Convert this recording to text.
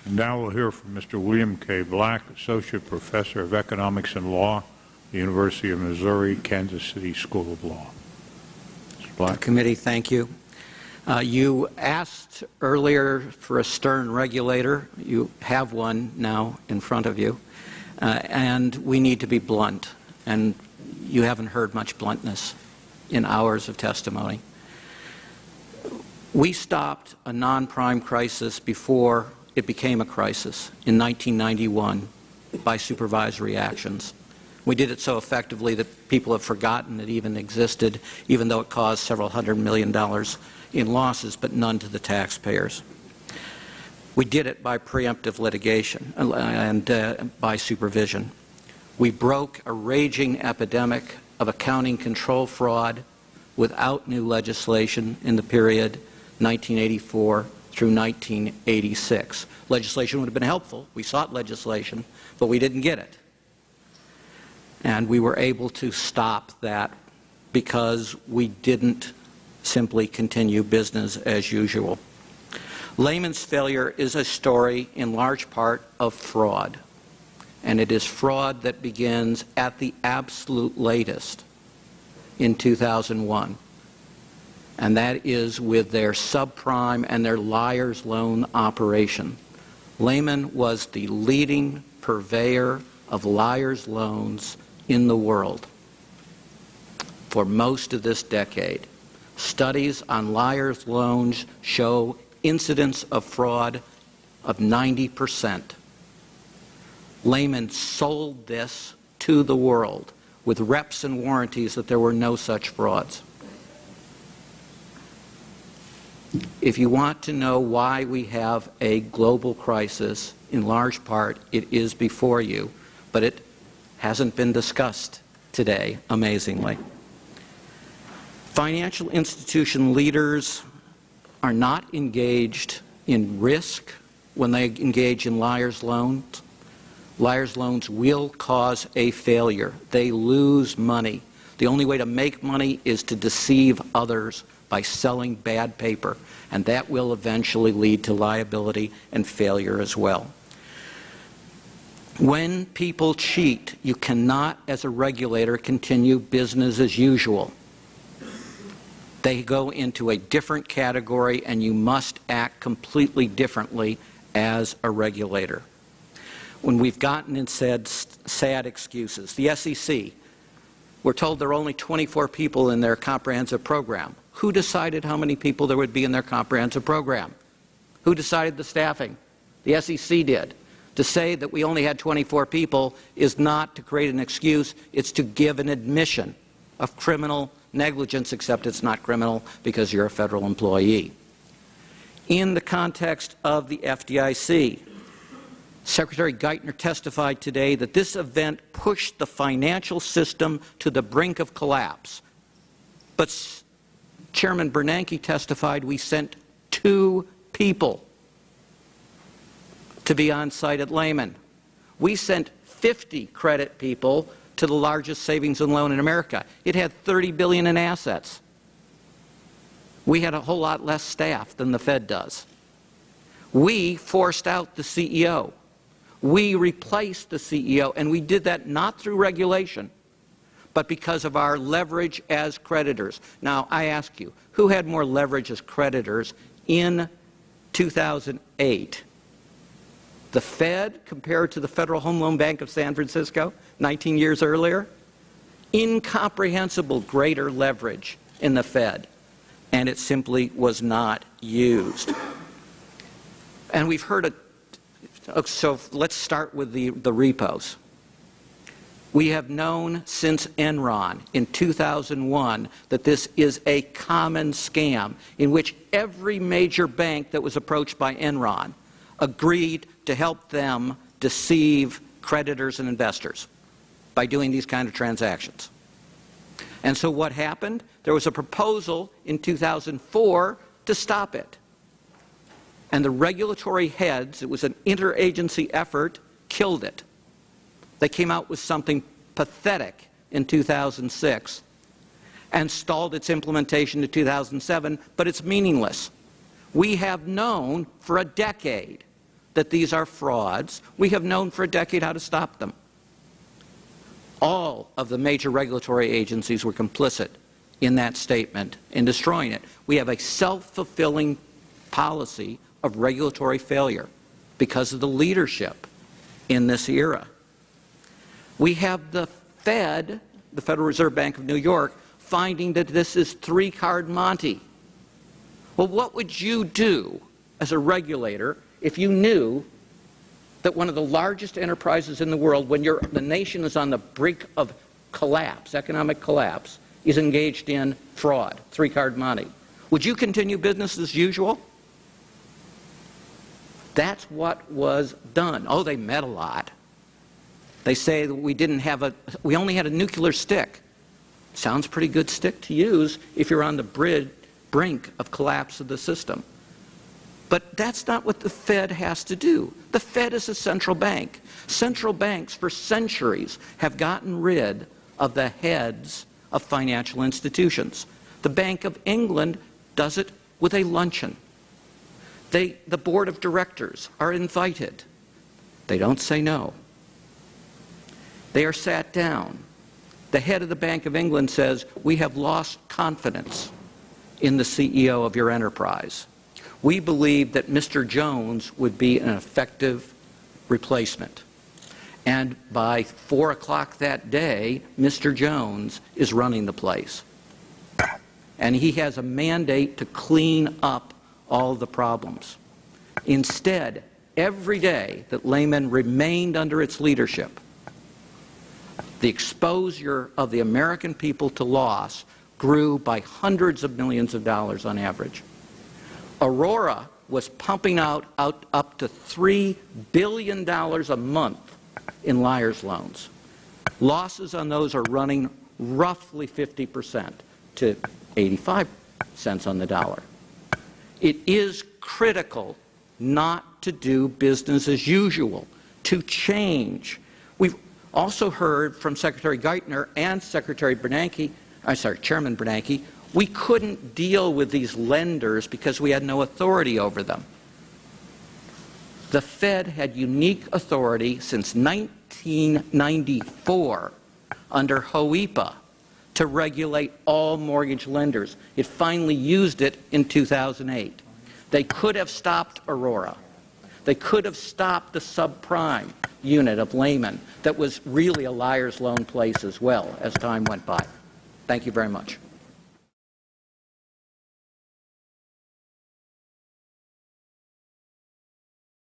And now we'll hear from Mr. William K. Black, Associate Professor of Economics and Law, the University of Missouri, Kansas City School of Law. Mr. Black. Committee, thank you. You asked earlier for a stern regulator. You have one now in front of you. And we need to be blunt. And you haven't heard much bluntness in hours of testimony. We stopped a non-prime crisis before it became a crisis in 1991 by supervisory actions. We did it so effectively that people have forgotten it even existed, even though it caused several $100 million in losses, but none to the taxpayers. We did it by preemptive litigation and by supervision. We broke a raging epidemic of accounting control fraud without new legislation in the period 1984 through 1986. Legislation would have been helpful. We sought legislation, but we didn't get it. And we were able to stop that because we didn't simply continue business as usual. Lehman's failure is a story in large part of fraud. And it is fraud that begins at the absolute latest in 2001. And that is with their subprime and their liar's loan operation. Lehman was the leading purveyor of liar's loans in the world for most of this decade. Studies on liar's loans show incidence of fraud of 90%. Lehman sold this to the world with reps and warranties that there were no such frauds. If you want to know why we have a global crisis, in large part it is before you, but it hasn't been discussed today, amazingly. Financial institution leaders are not engaged in risk when they engage in liar's loans. Liar's loans will cause a failure. They lose money. The only way to make money is to deceive others by selling bad paper, and that will eventually lead to liability and failure as well. When people cheat, you cannot, as a regulator, continue business as usual. They go into a different category, and you must act completely differently as a regulator. When we've gotten and said sad excuses, the SEC, we're told there are only 24 people in their comprehensive program. Who decided how many people there would be in their comprehensive program? Who decided the staffing? The SEC did. To say that we only had 24 people is not to create an excuse, it's to give an admission of criminal negligence, except it's not criminal because you're a federal employee. In the context of the FDIC, Secretary Geithner testified today that this event pushed the financial system to the brink of collapse. But Chairman Bernanke testified we sent 2 people to be on site at Lehman. We sent 50 credit people to the largest savings and loan in America. It had $30 billion in assets. We had a whole lot less staff than the Fed does. We forced out the CEO. We replaced the CEO, and we did that not through regulation, but because of our leverage as creditors. Now, I ask you, who had more leverage as creditors in 2008? The Fed compared to the Federal Home Loan Bank of San Francisco 19 years earlier? Incomprehensible greater leverage in the Fed, and it simply was not used. And we've heard it. So let's start with the repos. We have known since Enron in 2001 that this is a common scam in which every major bank that was approached by Enron agreed to help them deceive creditors and investors by doing these kind of transactions. And so what happened? There was a proposal in 2004 to stop it. And the regulatory heads, it was an interagency effort, killed it. They came out with something pathetic in 2006 and stalled its implementation to 2007, but it's meaningless. We have known for a decade that these are frauds. We have known for a decade how to stop them. All of the major regulatory agencies were complicit in that statement in destroying it. We have a self-fulfilling policy of regulatory failure because of the leadership in this era. We have the Fed, the Federal Reserve Bank of New York, finding that this is three-card Monte. Well, what would you do as a regulator if you knew that one of the largest enterprises in the world, when the nation is on the brink of collapse, economic collapse, is engaged in fraud, three-card Monte? Would you continue business as usual? That's what was done. Oh, they met a lot. They say that we only had a nuclear stick. Sounds pretty good stick to use if you're on the brink of collapse of the system. But that's not what the Fed has to do. The Fed is a central bank. Central banks for centuries have gotten rid of the heads of financial institutions. The Bank of England does it with a luncheon. The board of directors are invited. They don't say no. They are sat down. The head of the Bank of England says, "We have lost confidence in the CEO of your enterprise. We believe that Mr. Jones would be an effective replacement." And by 4 o'clock that day, Mr. Jones is running the place. And he has a mandate to clean up all the problems. Instead, every day that Lehman remained under its leadership, the exposure of the American people to loss grew by hundreds of millions of dollars on average. Aurora was pumping out up to $3 billion a month in liar's loans. Losses on those are running roughly 50% to 85 cents on the dollar. It is critical not to do business as usual, to change. We've also heard from Secretary Geithner and Chairman Bernanke, we couldn't deal with these lenders because we had no authority over them. The Fed had unique authority since 1994 under HOEPA to regulate all mortgage lenders. It finally used it in 2008. They could have stopped Aurora. They could have stopped the subprime unit of Lehman that was really a liar's loan place as well as time went by. Thank you very much.